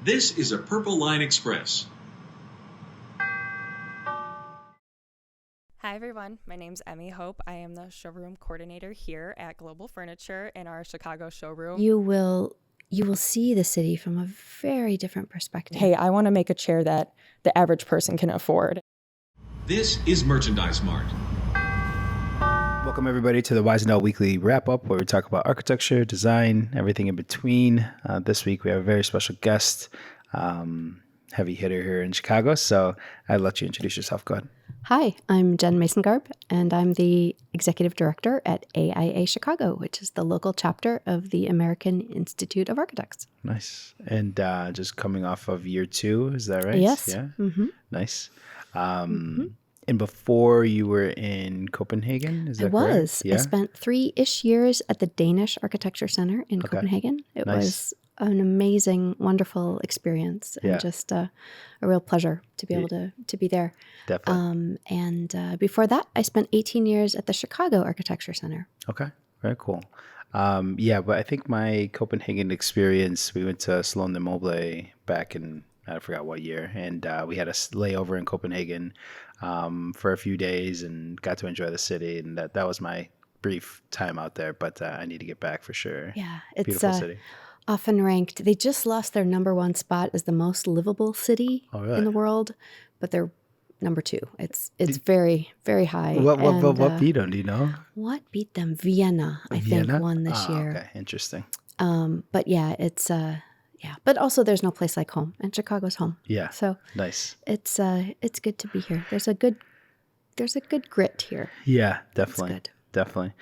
This is a Purple Line Express. Hi everyone, my name's Emmy Hope. I am the showroom coordinator here at Global Furniture in our Chicago showroom. You will see the city from a very different perspective. Hey, I want to make a chair that the average person can afford. This is Merchandise Mart. Welcome everybody to the Wyzendale Weekly Wrap-Up, where we talk about architecture, design, everything in between. This week we have a very special guest, heavy hitter here in Chicago, so I'll let you introduce yourself. Go ahead. Hi, I'm Jen Masengarb, and I'm the executive director at AIA Chicago, which is the local chapter of the American Institute of Architects. Nice. And just coming off of year 2, is that right? Yes. Yeah. Mm-hmm. Nice. And before you were in Copenhagen, is that correct? I was. Yeah? I spent 3-ish years at the Danish Architecture Center in Copenhagen. It was an amazing, wonderful experience, and just a real pleasure to be able to be there. Definitely. And before that, I spent 18 years at the Chicago Architecture Center. Okay, very cool. But I think my Copenhagen experience, we went to Salon de Meuble back in, I forgot what year, and we had a layover in Copenhagen for a few days and got to enjoy the city, and that was my brief time out there, but I need to get back for sure. Yeah, it's beautiful city. Often ranked. They just lost their #1 spot as the most livable city in the world, but they're number 2. It's very, very high. What beat them? Do you know? What beat them? Vienna, I think, won this year. Okay, interesting. But yeah, it's But also, there's no place like home, and Chicago's home. Yeah. So nice. It's good to be here. There's a good grit here. Yeah, definitely. It's good. Definitely.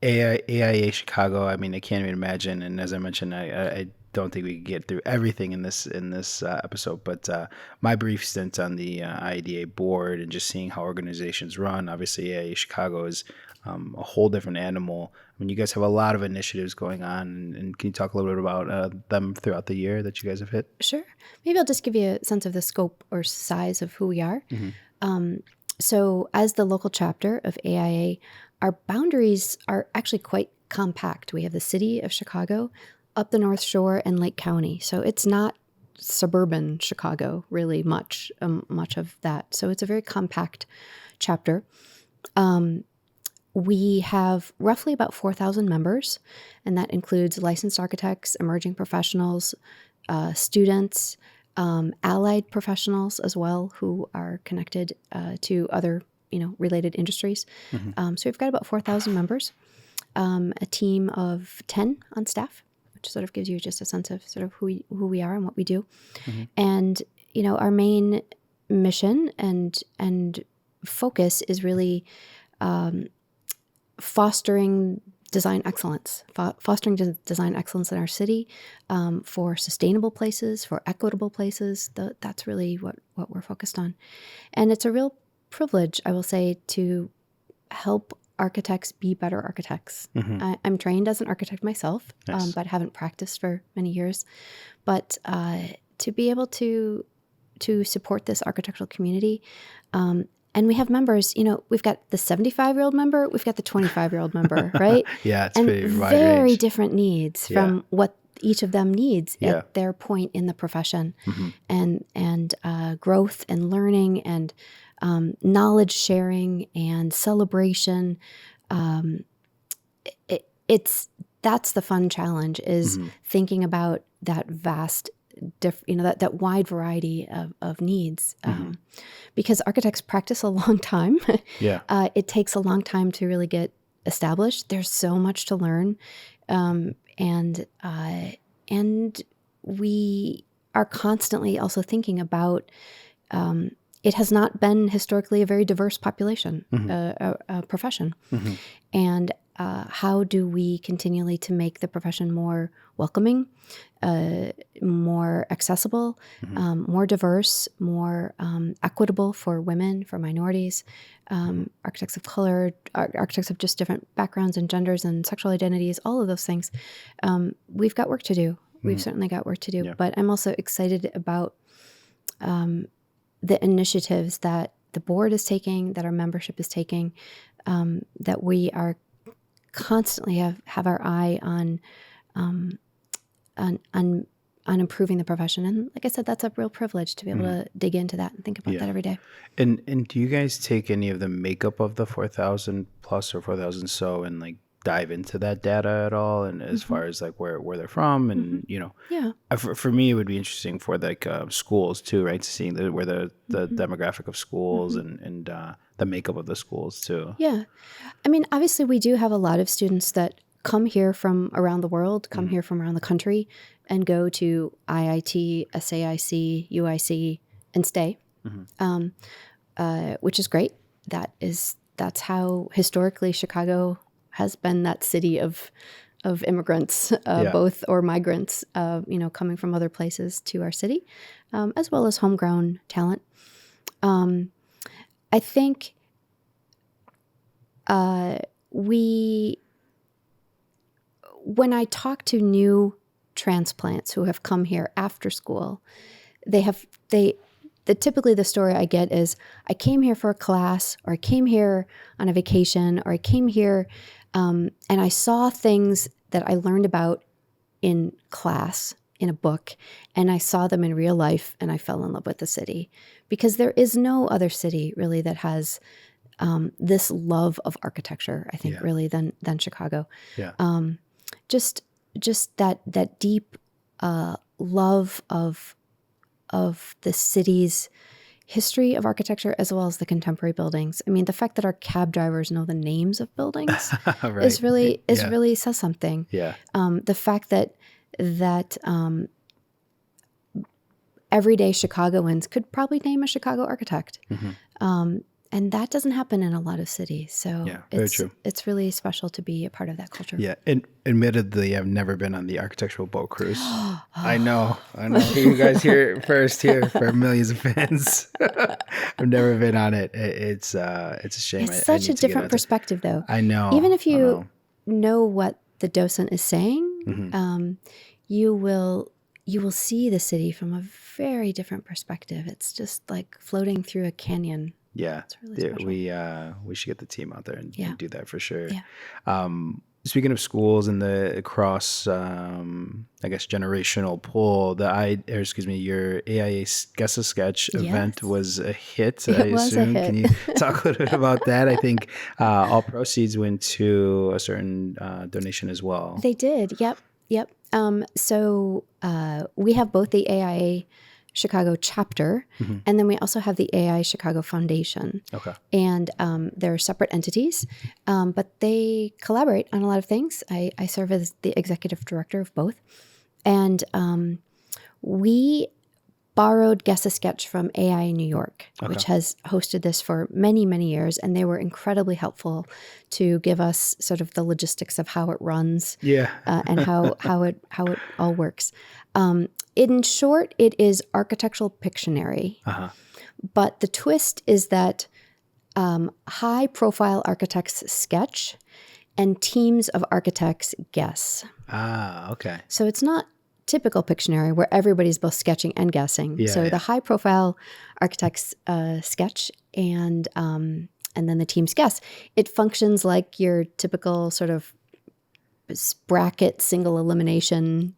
AIA Chicago, I mean, I can't even imagine. And as I mentioned, I don't think we can get through everything in this episode, but my brief stint on the IADA board and just seeing how organizations run, obviously AIA Chicago is a whole different animal. I mean, you guys have a lot of initiatives going on, and can you talk a little bit about them throughout the year that you guys have hit? Sure. Maybe I'll just give you a sense of the scope or size of who we are. Mm-hmm. So as the local chapter of AIA, our boundaries are actually quite compact. We have the city of Chicago, up the North Shore, and Lake County. So it's not suburban Chicago, really much of that. So it's a very compact chapter. We have roughly about 4,000 members, and that includes licensed architects, emerging professionals, students, allied professionals as well, who are connected to other related industries. Mm-hmm. So we've got about 4,000 members, a team of 10 on staff, which sort of gives you just a sense of sort of who we are and what we do. Mm-hmm. And, our main mission and focus is really fostering design excellence, design excellence in our city, for sustainable places, for equitable places. That's really what we're focused on. And it's a real privilege, I will say, to help architects be better architects. Mm-hmm. I'm trained as an architect myself, nice. But haven't practiced for many years. But to be able to support this architectural community, and we have members, we've got the 75-year-old member, we've got the 25-year-old member, right? Yeah, it's and pretty wide very range. Different needs from what each of them needs at their point in the profession, mm-hmm. and growth and learning and knowledge sharing and celebration. That's the fun challenge, is mm-hmm. thinking about that vast, that wide variety of needs, mm-hmm. Because architects practice a long time. It takes a long time to really get established. There's so much to learn, and we are constantly also thinking about. It has not been historically a very diverse population, mm-hmm. Profession, mm-hmm. and how do we continually to make the profession more welcoming, more accessible, mm-hmm. More diverse, more equitable for women, for minorities, architects of color, architects of just different backgrounds and genders and sexual identities, all of those things. We've got work to do. We've certainly got work to do, but I'm also excited about the initiatives that the board is taking, that our membership is taking, that we are constantly have our eye on improving the profession. And like I said, that's a real privilege to be able to dig into that and think about that every day. And do you guys take any of the makeup of the 4,000 plus or 4,000 so and like dive into that data at all? And as far as like where they're from and, you know, for me, it would be interesting for like schools too, right? Seeing where the demographic of schools and the makeup of the schools too. Yeah. I mean, obviously we do have a lot of students that come here from around the world, come here from around the country and go to IIT, SAIC, UIC and stay, which is great. That's how historically Chicago has been that city of immigrants, both or migrants, you know, coming from other places to our city, as well as homegrown talent. I think when I talk to new transplants who have come here after school, typically the story I get is, I came here for a class, or I came here on a vacation, or I came here and I saw things that I learned about in class, in a book, and I saw them in real life, and I fell in love with the city. Because there is no other city really that has this love of architecture, I think, really than Chicago. Yeah. Just that deep love of the city's history of architecture as well as the contemporary buildings. I mean, the fact that our cab drivers know the names of buildings is really says something. Yeah. The fact that everyday Chicagoans could probably name a Chicago architect. And that doesn't happen in a lot of cities. So very true. It's really special to be a part of that culture. Yeah. And admittedly, I've never been on the architectural boat cruise. I know. You guys hear it first here for millions of fans. I've never been on it. It's a shame. It's such a different perspective, though. I know. Even if you know what the docent is saying, you will see the city from a very different perspective. It's just like floating through a canyon. Yeah, really we should get the team out there and do that for sure. Yeah. Speaking of schools and the cross, I guess generational pull, your AIA Guess a Sketch event was a hit. I assume. Can you talk a little bit about that? I think all proceeds went to a certain donation as well. They did. Yep. So we have both the AIA Chicago chapter, and then we also have the AIA Chicago Foundation. Okay. And they're separate entities, but they collaborate on a lot of things. I serve as the executive director of both. And we borrowed Guess a Sketch from AIA New York, which has hosted this for many, many years, and they were incredibly helpful to give us sort of the logistics of how it runs, and how it all works. In short, it is architectural Pictionary, but the twist is that high-profile architects sketch and teams of architects guess. Okay. So it's not typical Pictionary where everybody's both sketching and guessing. The high-profile architects sketch and then the teams guess. It functions like your typical sort of bracket single elimination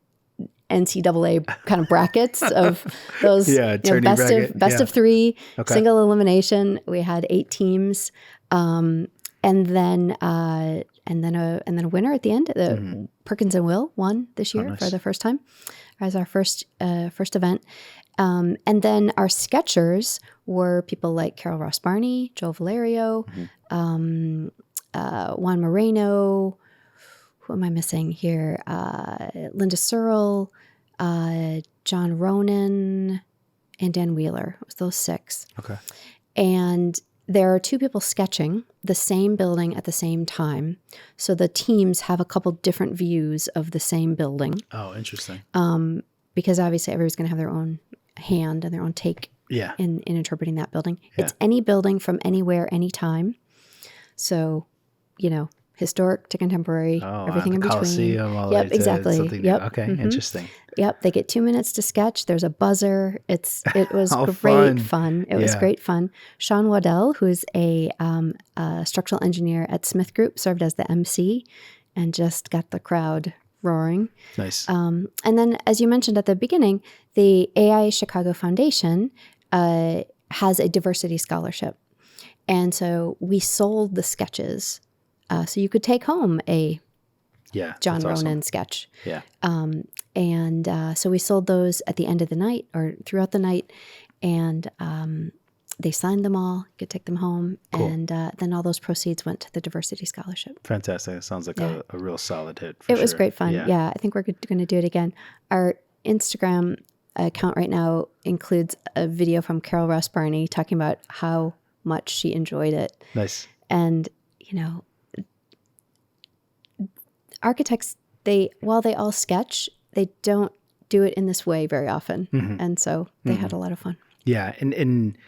NCAA kind of brackets of those best of three, single elimination. We had 8 teams, and then a winner at the end. Perkins and Will won this year for the first time as our first event. And then our sketchers were people like Carol Ross Barney, Joel Valerio, Juan Moreno. Who am I missing here? Linda Searle, John Ronan, and Dan Wheeler. It was those 6. Okay. And there are 2 people sketching the same building at the same time. So the teams have a couple different views of the same building. Oh, interesting. Because obviously everybody's going to have their own hand and their own take in interpreting that building. Yeah. It's any building from anywhere, anytime. So, historic to contemporary, everything in between. Coliseum, all exactly. Okay, interesting. Yep, they get 2 minutes to sketch. There's a buzzer. It was great fun. It was great fun. Sean Waddell, who's a structural engineer at Smith Group, served as the MC and just got the crowd roaring. Nice. And then, as you mentioned at the beginning, the AIA Chicago Foundation has a diversity scholarship. And so we sold the sketches. So you could take home a John that's Ronan awesome. sketch. Yeah. So we sold those at the end of the night or throughout the night. And they signed them all, could take them home. Cool. And then all those proceeds went to the diversity scholarship. Fantastic. It sounds like a real solid hit. It was great fun. Yeah. I think we're going to do it again. Our Instagram account right now includes a video from Carol Ross Barney talking about how much she enjoyed it. Nice. And, architects, while they all sketch, they don't do it in this way very often. Mm-hmm. And so they had a lot of fun. Yeah. And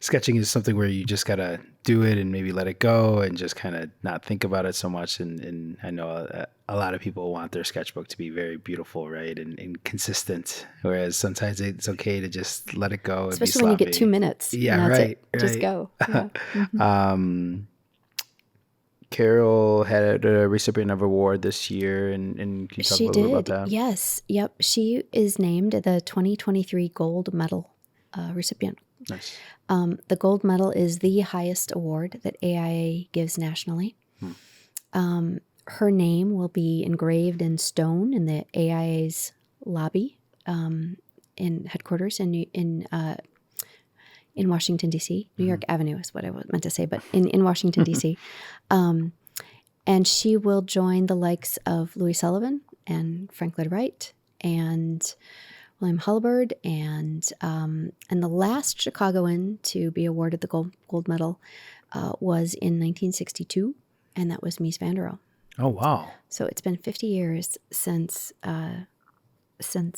sketching is something where you just got to do it and maybe let it go and just kind of not think about it so much. And I know a lot of people want their sketchbook to be very beautiful, right? And consistent. Whereas sometimes it's okay to just let it go. Especially when you get 2 minutes. Yeah, right. Just go. Yeah. Mm-hmm. Carol had a recipient of an award this year, and can you talk a little bit about that? Yes. Yep. She is named the 2023 Gold Medal recipient. Nice. The Gold Medal is the highest award that AIA gives nationally. Her name will be engraved in stone in the AIA's lobby in headquarters in Washington, D.C. New York Avenue is what I meant to say, but in Washington, D.C. And she will join the likes of Louis Sullivan and Frank Lloyd Wright and William Hubbard, and the last Chicagoan to be awarded the gold medal was in 1962, and that was Mies van der Rohe. Oh, wow. So it's been 50 years since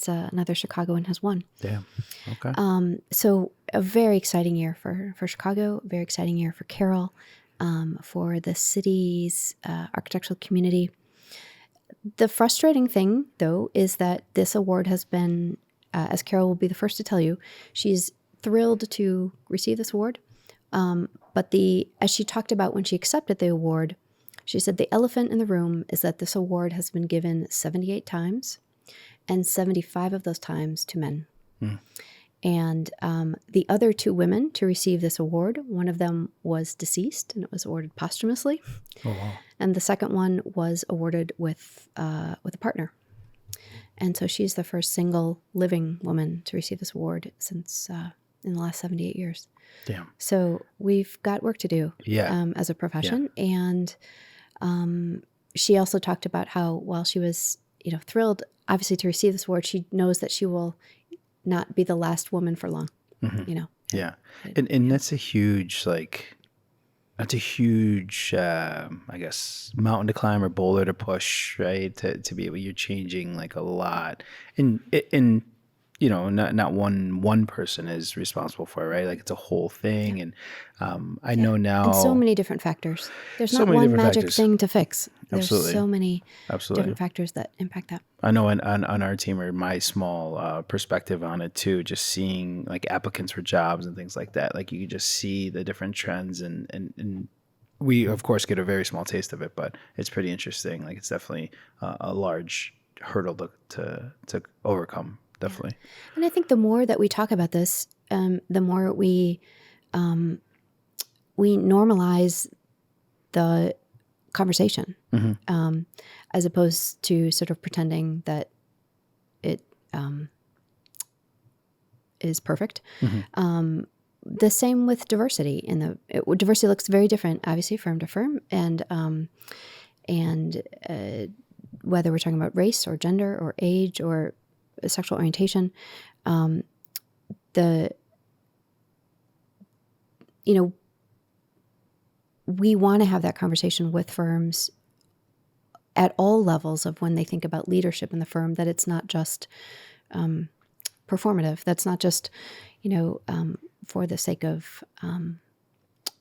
another Chicagoan has won. Damn. Okay. So a very exciting year for Chicago, a very exciting year for Carol, for the city's architectural community. The frustrating thing, though, is that this award has been, as Carol will be the first to tell you, she's thrilled to receive this award. But as she talked about when she accepted the award, she said the elephant in the room is that this award has been given 78 times, and 75 of those times to men. And the other 2 women to receive this award, one of them was deceased, and it was awarded posthumously. Oh, wow. And the second one was awarded with a partner. And so she's the first single living woman to receive this award since in the last 78 years. Damn. So we've got work to do as a profession. Yeah. And she also talked about how while she was thrilled, obviously, to receive this award, she knows that she will not be the last woman for long. Yeah. And that's a huge, I guess, mountain to climb or boulder to push, right? To be able, you're changing a lot. And not one person is responsible for it, right? It's a whole thing. And I know now. And so many different factors. There's not one magic thing to fix. Absolutely. There's so many different factors that impact that. I know on our team, or my small perspective on it too, just seeing applicants for jobs and things like that. You could just see the different trends and we of course get a very small taste of it, but it's pretty interesting. It's definitely a large hurdle to overcome. Definitely. Yeah. And I think the more that we talk about this, the more we normalize the conversation, as opposed to sort of pretending that it is perfect. The same with diversity. Diversity looks very different, obviously, firm to firm, and whether we're talking about race or gender or age or sexual orientation, we want to have that conversation with firms at all levels of when they think about leadership in the firm, that it's not just performative. That's not just, for the sake of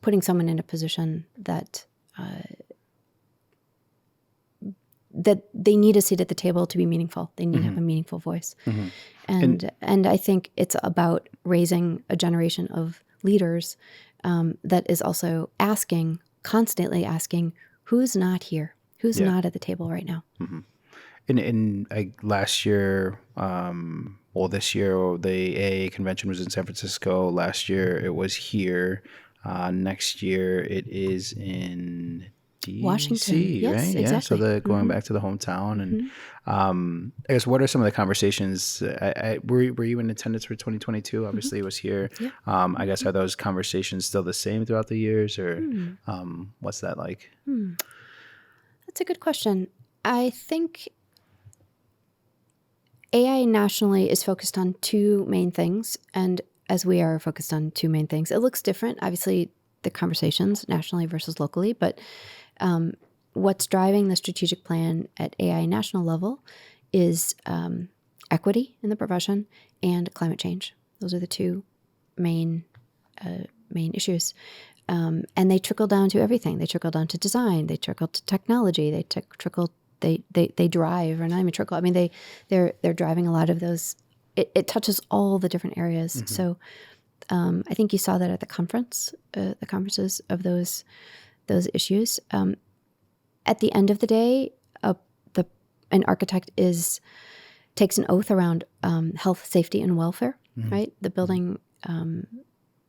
putting someone in a position that they need a seat at the table to be meaningful. They need to have a meaningful voice. And I think it's about raising a generation of leaders that is also constantly asking, who's not here? Who's not at the table right now? last year, this year, the AIA convention was in San Francisco. Last year, it was here. Next year, it is in DC, Washington. Yes, right? exactly. Yeah, so going back to the hometown. And I guess, what are some of the conversations? Were you in attendance for 2022? Obviously, it was here. Yeah. I guess, are those conversations still the same throughout the years, or what's that like? That's a good question. I think AI nationally is focused on two main things, and as we are focused on two main things, it looks different. Obviously, the conversations nationally versus locally, but what's driving the strategic plan at AI national level is equity in the profession and climate change. Those are the two main issues. And they trickle down to everything. They trickle down to design. They trickle to technology. They drive, or not even trickle. I mean, they're driving a lot of those. It touches all the different areas. So I think you saw that at the conferences of those issues. At the end of the day, an architect takes an oath around health, safety, and welfare. Right, the building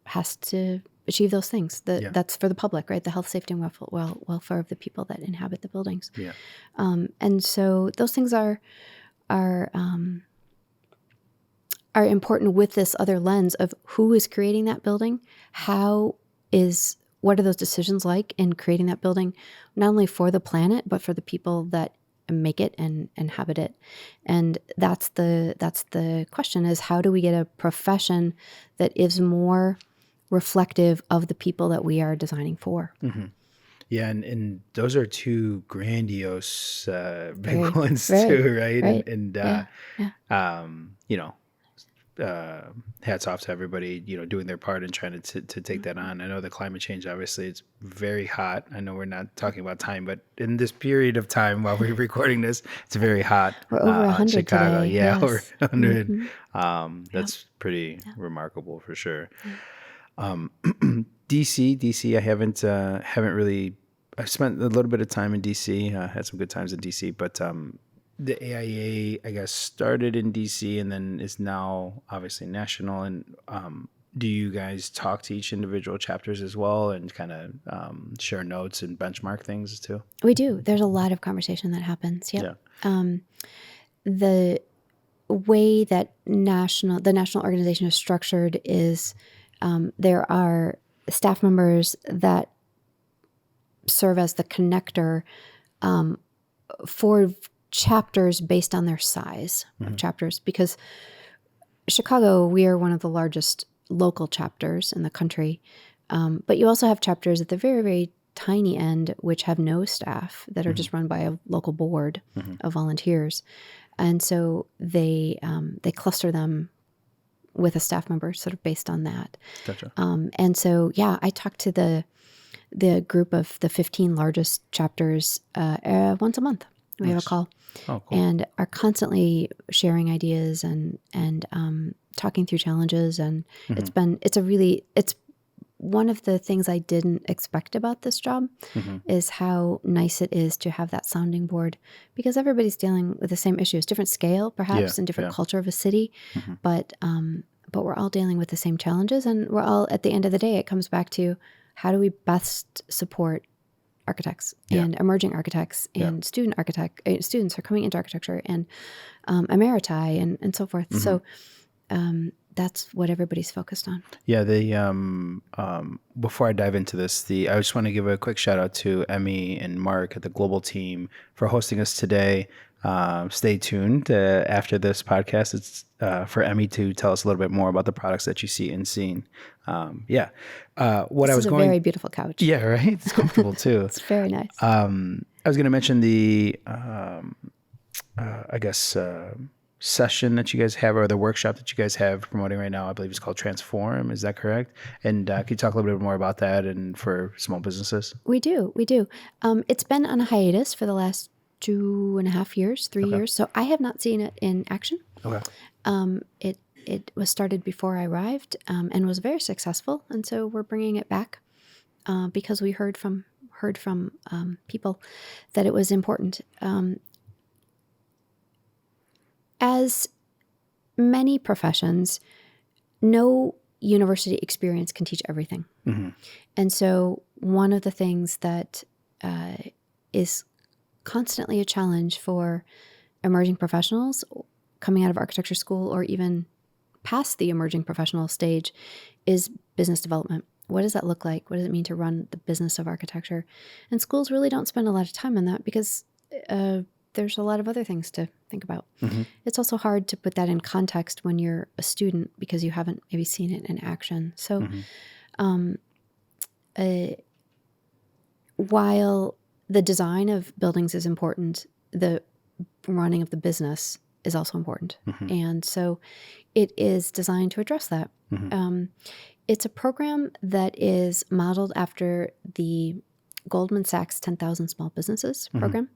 has to achieve those things. That's for the public, right? The health, safety, and welfare of the people that inhabit the buildings. Yeah. And so those things are important with this other lens of who is creating that building, what are those decisions like in creating that building, not only for the planet, but for the people that make it and inhabit it. And that's the question, is how do we get a profession that is more reflective of the people that we are designing for? Yeah, and those are two grandiose big ones too, right? And hats off to everybody, doing their part and trying to take that on. I know the climate change, obviously, it's very hot. I know we're not talking about time, but in this period of time while we're recording this, it's very hot. We're over 100 Chicago. today. Yeah, Yes. over 100. That's pretty remarkable for sure. DC, I haven't really. I've spent a little bit of time in DC. Had some good times in DC, but the AIA, I guess, started in DC and then is now obviously national. And do you guys talk to each individual chapters as well and kind of share notes and benchmark things too? We do. There's a lot of conversation that happens. Yep. Yeah. The way that the national organization is structured is there are staff members that serve as the connector for chapters based on their size of chapters, because Chicago, we are one of the largest local chapters in the country, but you also have chapters at the very, very tiny end which have no staff, that are just run by a local board of volunteers, and so they cluster them with a staff member sort of based on that. Gotcha. And so I talk to the group of the 15 largest chapters once a month. We have a call. Oh, cool. And are constantly sharing ideas and talking through challenges. And it's one of the things I didn't expect about this job is how nice it is to have that sounding board, because everybody's dealing with the same issues, different scale perhaps, and different culture of a city, but we're all dealing with the same challenges, and we're all, at the end of the day, it comes back to how do we best support architects and emerging architects and students are coming into architecture, and emeriti and so forth. So that's what everybody's focused on. Yeah, before I dive into this, I just want to give a quick shout out to Emmy and Mark at the Global team for hosting us today. Stay tuned after this podcast. It's for Emmy to tell us a little bit more about the products that you see and seen. This is a very beautiful couch. Yeah, right? It's comfortable too. It's very nice. I was going to mention the, session that you guys have, or the workshop that you guys have promoting right now. I believe it's called Transform. Is that correct? And can you talk a little bit more about that and for small businesses? We do. It's been on a hiatus for the last 2.5 years, 3 years. So I have not seen it in action. Okay. It was started before I arrived and was very successful. And so we're bringing it back because we heard from people that it was important. as many professions, no university experience can teach everything. Mm-hmm. And so one of the things that is constantly a challenge for emerging professionals coming out of architecture school or even past the emerging professional stage is business development. What does that look like? What does it mean to run the business of architecture? And schools really don't spend a lot of time on that because there's a lot of other things to think about. Mm-hmm. It's also hard to put that in context when you're a student because you haven't maybe seen it in action. So while the design of buildings is important, the running of the business is also important. Mm-hmm. And so it is designed to address that. Mm-hmm. It's a program that is modeled after the Goldman Sachs 10,000 Small Businesses program.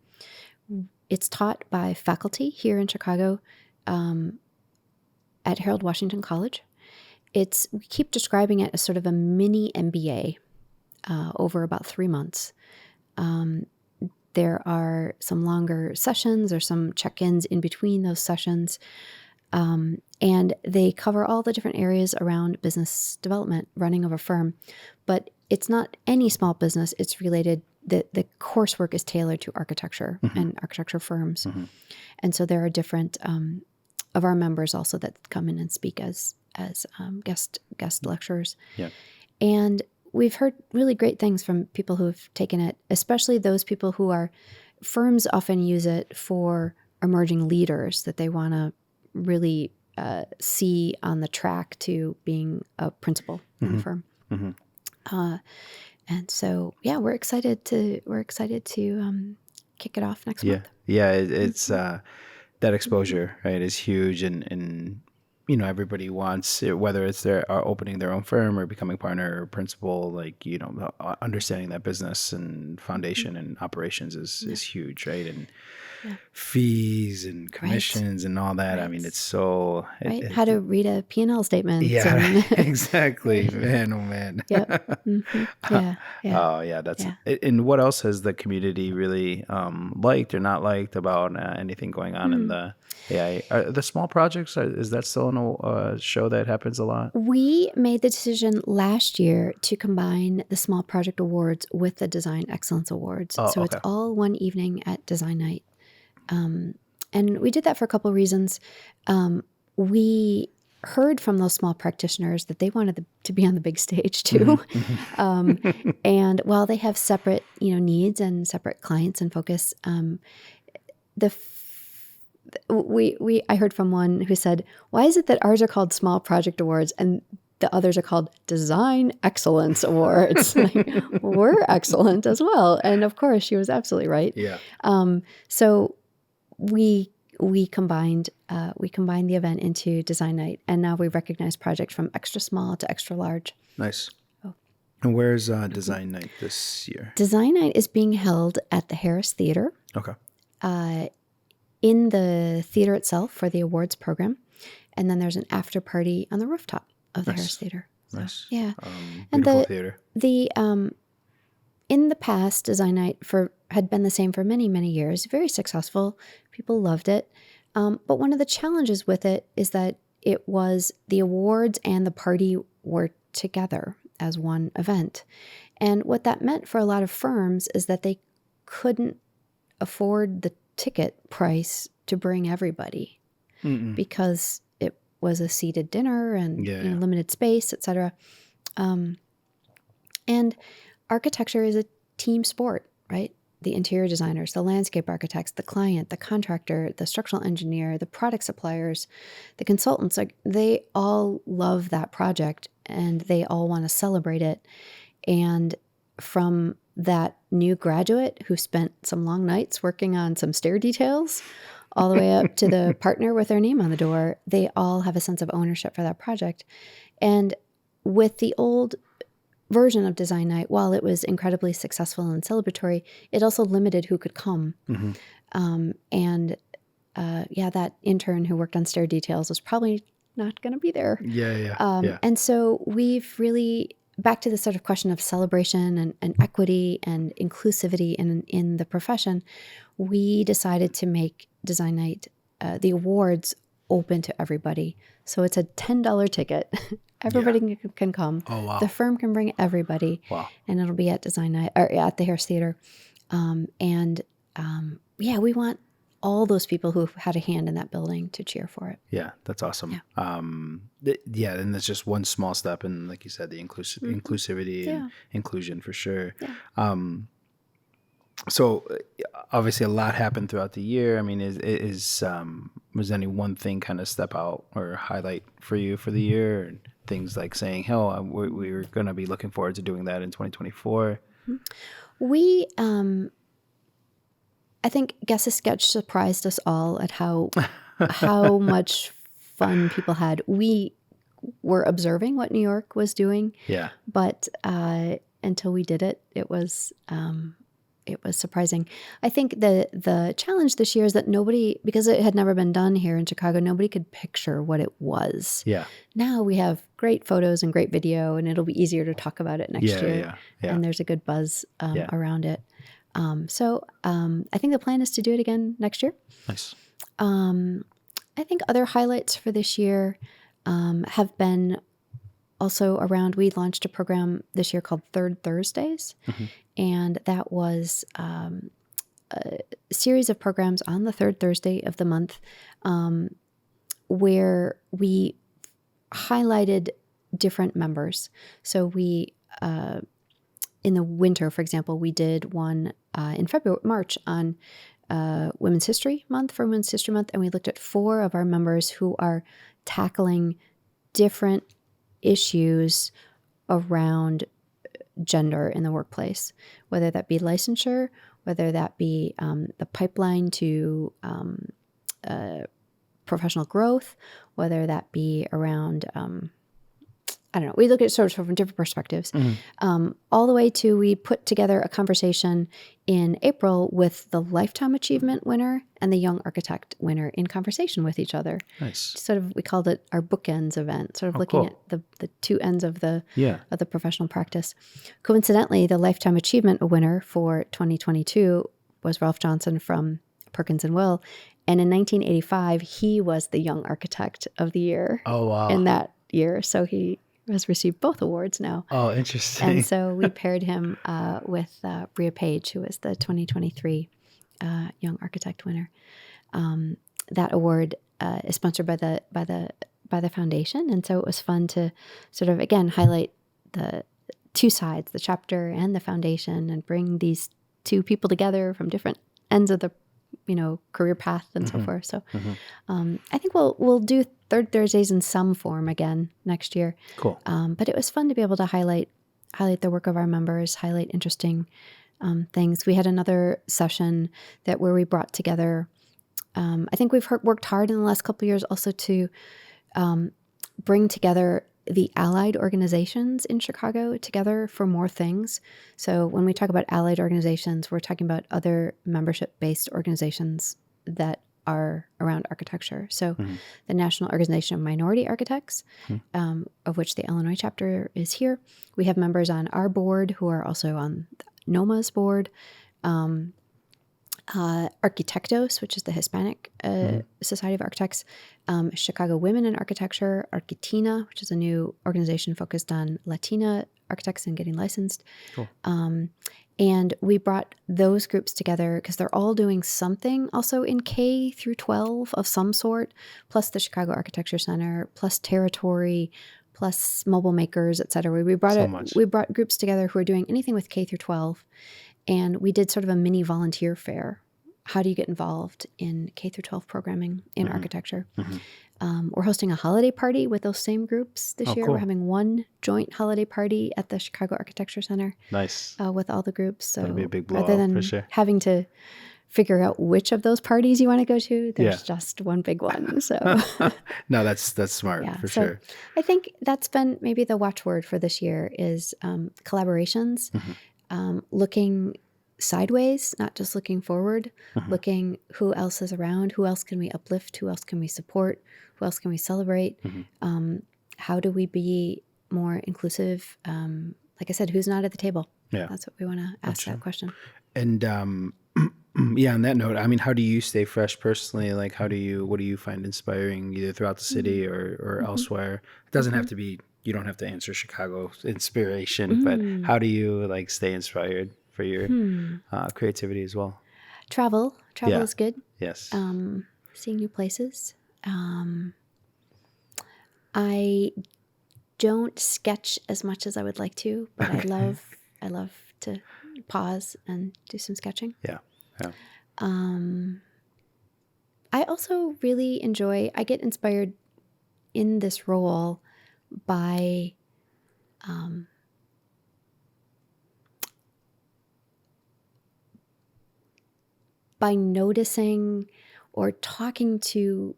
It's taught by faculty here in Chicago at Harold Washington College. We keep describing it as sort of a mini MBA over about 3 months. There are some longer sessions or some check-ins in between those sessions. And they cover all the different areas around business development, running of a firm. But it's not any small business. It's related, the coursework is tailored to architecture and architecture firms. And so there are different of our members also that come in and speak as guest lecturers. Yeah. And we've heard really great things from people who have taken it, especially those people who are, firms often use it for emerging leaders that they want to really see on the track to being a principal in the firm. And so, yeah, we're excited to kick it off next month. Yeah, it's that exposure, right, is huge, and you know, everybody wants it, whether it's they're opening their own firm or becoming partner or principal, like, you know, understanding that business and foundation and operations is huge, right? And fees and commissions and all that. I mean, it's so how to read a P&L statement. Yeah, exactly. Man, oh man. Yeah. Oh yeah, that's it. And what else has the community really liked or not liked about anything going on in the AIA? The small projects, is that still a show that happens a lot? We made the decision last year to combine the Small Project Awards with the Design Excellence Awards. It's all one evening at Designight. And we did that for a couple of reasons. We heard from those small practitioners that they wanted to be on the big stage too. And while they have separate, needs and separate clients and focus, I heard from one who said, "Why is it that ours are called Small Project Awards and the others are called Design Excellence Awards?" Like, we're excellent as well. And of course, she was absolutely right. Yeah. So we combined the event into Designight, and now we recognize projects from extra small to extra large. Nice. And where's Designight this year? Designight is being held at the Harris Theater. Okay. In the theater itself for the awards program, and then there's an after party on the rooftop of the Harris Theater. So, nice. Yeah. And the theater. In the past, Designight had been the same for many, many years. Very successful. People loved it. But one of the challenges with it is that it was the awards and the party were together as one event. And what that meant for a lot of firms is that they couldn't afford the ticket price to bring everybody because it was a seated dinner and limited space, etc. And architecture is a team sport, right? The interior designers, the landscape architects, the client, the contractor, the structural engineer, the product suppliers, the consultants, like, they all love that project and they all want to celebrate it. And from that new graduate who spent some long nights working on some stair details all the way up to the partner with their name on the door, they all have a sense of ownership for that project. And with the old version of Designight, while it was incredibly successful and celebratory, it also limited who could come. That intern who worked on stair details was probably not going to be there. And so we've really, back to the sort of question of celebration and equity and inclusivity in the profession, we decided to make Designight the awards open to everybody. So it's a $10 ticket. Everybody can come. Oh, wow. The firm can bring everybody. Wow. And it'll be at Designight or at the Harris Theater. We want all those people who had a hand in that building to cheer for it. Yeah, that's awesome. Yeah. And that's just one small step in, like you said, the inclusivity and inclusion for sure. Yeah. So obviously a lot happened throughout the year. I mean, was any one thing kind of step out or highlight for you for the year? And things like saying, "Hell, we were going to be looking forward to doing that in 2024." We, I think Guess a Sketch surprised us all at how much fun people had. We were observing what New York was doing. Yeah. But until we did it, it was surprising. I think the challenge this year is that nobody, because it had never been done here in Chicago, nobody could picture what it was. Yeah. Now we have great photos and great video, and it'll be easier to talk about it next year. Yeah. And there's a good buzz around it. So I think the plan is to do it again next year. Nice. I think other highlights for this year have been also around, we launched a program this year called Third Thursdays. Mm-hmm. And that was a series of programs on the third Thursday of the month where we highlighted different members. So we, in the winter, for example, we did one in March on Women's History Month, for Women's History Month, and we looked at 4 of our members who are tackling different issues around gender in the workplace, whether that be licensure, whether that be the pipeline to professional growth, whether that be around, I don't know, we look at sort of from different perspectives, all the way to we put together a conversation in April with the Lifetime Achievement winner and the Young Architect winner in conversation with each other. Nice. Sort of, we called it our bookends event, sort of looking at the two ends of the professional practice. Coincidentally, the Lifetime Achievement winner for 2022 was Ralph Johnson from Perkins & Will. And in 1985, he was the Young Architect of the Year. Oh, wow. In that year. So he has received both awards now. Oh, interesting. And so we paired him with Bria Page, who was the 2023 Young Architect winner. That award is sponsored by the foundation, and so it was fun to sort of again highlight the two sides, the chapter and the foundation, and bring these two people together from different ends of the career path and so forth. So I think we'll do Third Thursdays in some form again next year. Cool. But it was fun to be able to highlight the work of our members, highlight interesting things. We had another session where we brought together, I think we've worked hard in the last couple of years also to bring together the allied organizations in Chicago together for more things. So when we talk about allied organizations, we're talking about other membership-based organizations that are around architecture. So the National Organization of Minority Architects, of which the Illinois chapter is here. We have members on our board who are also on NOMA's board. Arquitectos, which is the Hispanic Society of Architects, Chicago Women in Architecture, Arquitina, which is a new organization focused on Latina architects and getting licensed. Cool. And we brought those groups together because they're all doing something also in K through 12 of some sort, plus the Chicago Architecture Center, plus Territory, plus Mobile Makers, et cetera. We brought groups together who are doing anything with K through 12. And we did sort of a mini volunteer fair. How do you get involved in K through 12 programming in architecture? We're hosting a holiday party with those same groups this year. Cool. We're having one joint holiday party at the Chicago Architecture Center. Nice. With all the groups. So that'll be a big blowout rather than for sure. having to figure out which of those parties you want to go to, there's just one big one. So no, that's smart for sure. I think that's been maybe the watchword for this year is collaborations. Looking sideways, not just looking forward, looking who else is around, who else can we uplift, who else can we support, who else can we celebrate, how do we be more inclusive, like I said, who's not at the table? That's what we want to ask that question. And Yeah, on that note, I mean, how do you stay fresh personally? Like, what do you find inspiring either throughout the city or elsewhere? It doesn't have to be, you don't have to answer Chicago inspiration, but how do you like stay inspired for your creativity as well? Travel is good. Yes. Seeing new places. I don't sketch as much as I would like to, but I love to pause and do some sketching. Yeah. I also really enjoy, I get inspired in this role by noticing or talking to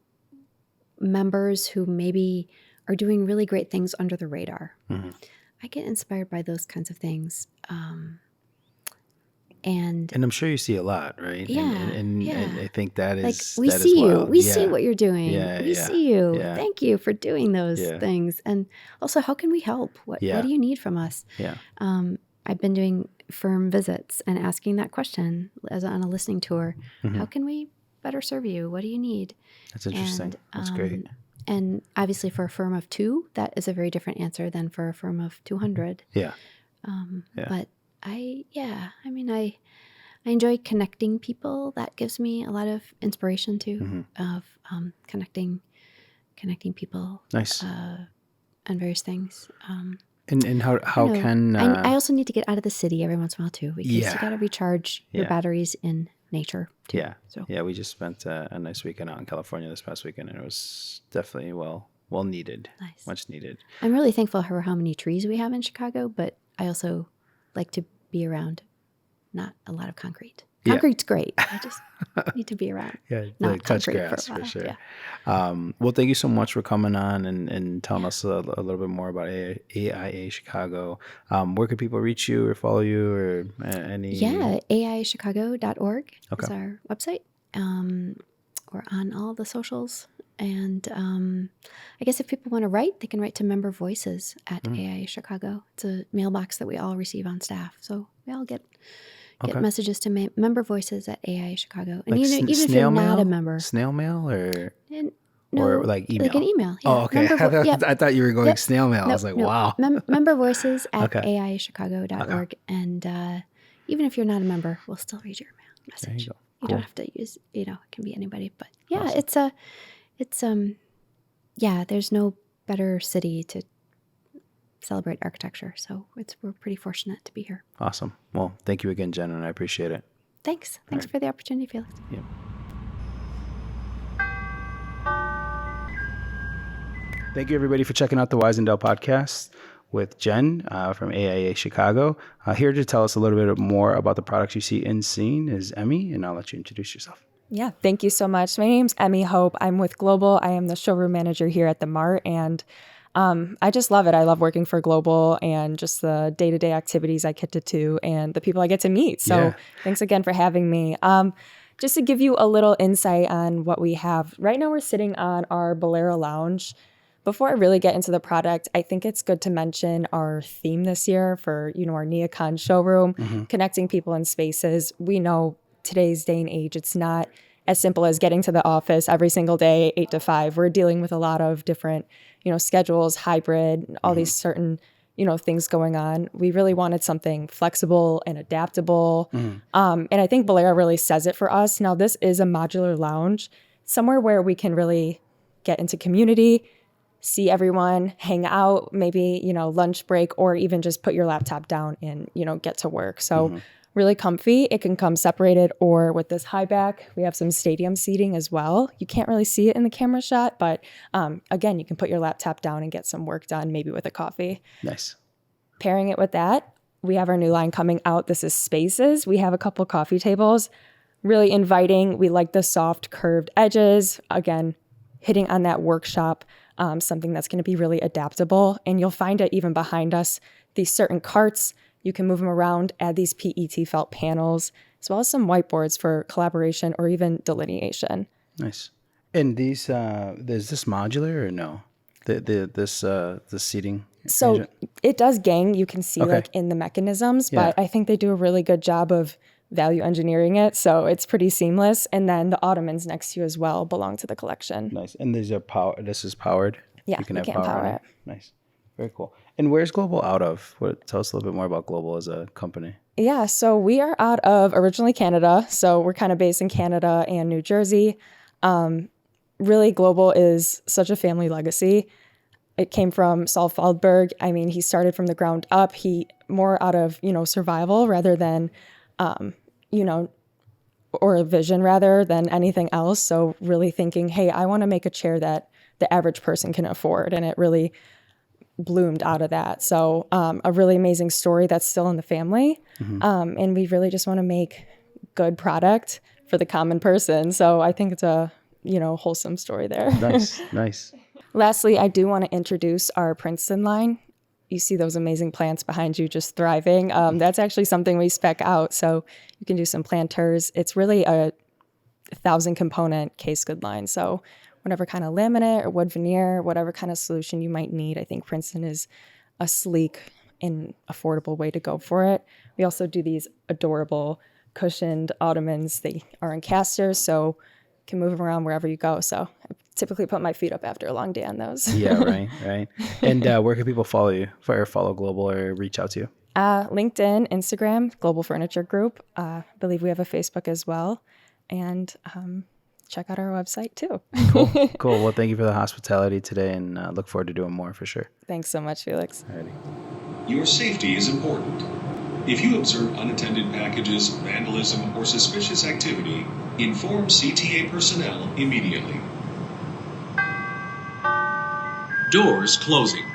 members who maybe are doing really great things under the radar. I get inspired by those kinds of things. And I'm sure you see a lot, right? Yeah, and I think that like is we that see is you, wild. we see what you're doing. Yeah, we see you. yeah. Thank you for doing those things. And also, how can we help? What do you need from us? Yeah. I've been doing firm visits and asking that question on a listening tour. How can we better serve you? What do you need? That's interesting. And, That's great. And obviously, for a firm of 2, that is a very different answer than for a firm of 200. Yeah. But I enjoy connecting people. That gives me a lot of inspiration too, of connecting people. Nice. On various things. And how can I also need to get out of the city every once in a while too, because you got to recharge your Yeah. batteries in nature too. Yeah. So Yeah, we just spent a nice weekend out in California this past weekend, and it was definitely well needed. Nice. Much needed. I'm really thankful for how many trees we have in Chicago, but I also like to be around not a lot of concrete. Concrete's great. I just need to be around. Yeah, not like touch concrete grass for a for while. sure. Yeah. Well, thank you so much for coming on and telling us a little bit more about AIA Chicago. Where could people reach you or follow you or any? Yeah, AIAchicago.org Okay. is our website. We're on all the socials. And I guess if people want to write, they can write to Member Voices at AIA Chicago. It's a mailbox that we all receive on staff. So we all get messages to Member Voices at AIA Chicago. And Like even if you're not a member. Snail mail or No, or like email? Like an email. Yeah. Oh, okay. I thought you were going snail mail. I was like, wow. Member Voices at Okay. AIAchicago.org. And even if you're not a member, we'll still read your message. There you go. You don't have to use, it can be anybody. But yeah, Awesome. there's no better city to celebrate architecture. So we're pretty fortunate to be here. Awesome. Well, thank you again, Jen, and I appreciate it. Thanks. Thanks for the opportunity, Felix. Yeah. Thank you, everybody, for checking out the Wyzendale podcast with Jen from AIA Chicago. Here to tell us a little bit more about the products you see in scene is Emmy, and I'll let you introduce yourself. Yeah, thank you so much. My name's Emmy Hope. I'm with Global. I am the showroom manager here at the Mart, and I just love it. I love working for Global and just the day-to-day activities I get to do and the people I get to meet. So Thanks again for having me. Just to give you a little insight on what we have. Right now we're sitting on our Bolero Lounge. Before I really get into the product, I think it's good to mention our theme this year for, our Neocon showroom, connecting people in spaces. We know today's day and age, it's not as simple as getting to the office every single day, 8 to 5. We're dealing with a lot of different, schedules, hybrid, all these certain, things going on. We really wanted something flexible and adaptable. And I think Bolero really says it for us. Now, this is a modular lounge, somewhere where we can really get into community, see everyone, hang out, maybe, lunch break, or even just put your laptop down and, get to work. So really comfy. It can come separated or with this high back. We have some stadium seating as well. You can't really see it in the camera shot, but again, you can put your laptop down and get some work done, maybe with a coffee. Nice. Pairing it with that, we have our new line coming out. This is Spaces. We have a couple coffee tables, really inviting. We like the soft curved edges. Again, hitting on that workshop, something that's going to be really adaptable. And you'll find it even behind us, these certain carts. You can move them around, add these PET felt panels, as well as some whiteboards for collaboration or even delineation. Nice. And these, is this modular or no? The seating? So agent? it does gang. You can see in the mechanisms, but I think they do a really good job of value engineering it. So it's pretty seamless. And then the ottomans next to you as well belong to the collection. Nice. And these are this is powered? Yeah, you can power on it. Nice. Very cool. And where's Global out of? Tell us a little bit more about Global as a company. Yeah, so we are out of originally Canada. So we're kind of based in Canada and New Jersey. Really, Global is such a family legacy. It came from Saul Feldberg. I mean, he started from the ground up. He more out of, survival rather than, or a vision rather than anything else. So really thinking, hey, I want to make a chair that the average person can afford. And it really bloomed out of that. So a really amazing story that's still in the family. And we really just want to make good product for the common person. So I think it's a, wholesome story there. Nice. Lastly, I do want to introduce our Princeton line. You see those amazing plants behind you just thriving. That's actually something we spec out. So you can do some planters. It's really a 1,000 component case good line. So whatever kind of laminate or wood veneer, whatever kind of solution you might need, I think Princeton is a sleek and affordable way to go for it. We also do these adorable cushioned ottomans. They are in casters, so you can move them around wherever you go. So I typically put my feet up after a long day on those. Yeah, right. And where can people follow you or follow Global or reach out to you? LinkedIn, Instagram, Global Furniture Group. I believe we have a Facebook as well. And check out our website too. Cool. Well, thank you for the hospitality today, and look forward to doing more for sure. Thanks so much, Felix. Alrighty. Your safety is important. If you observe unattended packages, vandalism, or suspicious activity, inform CTA personnel immediately. Doors closing.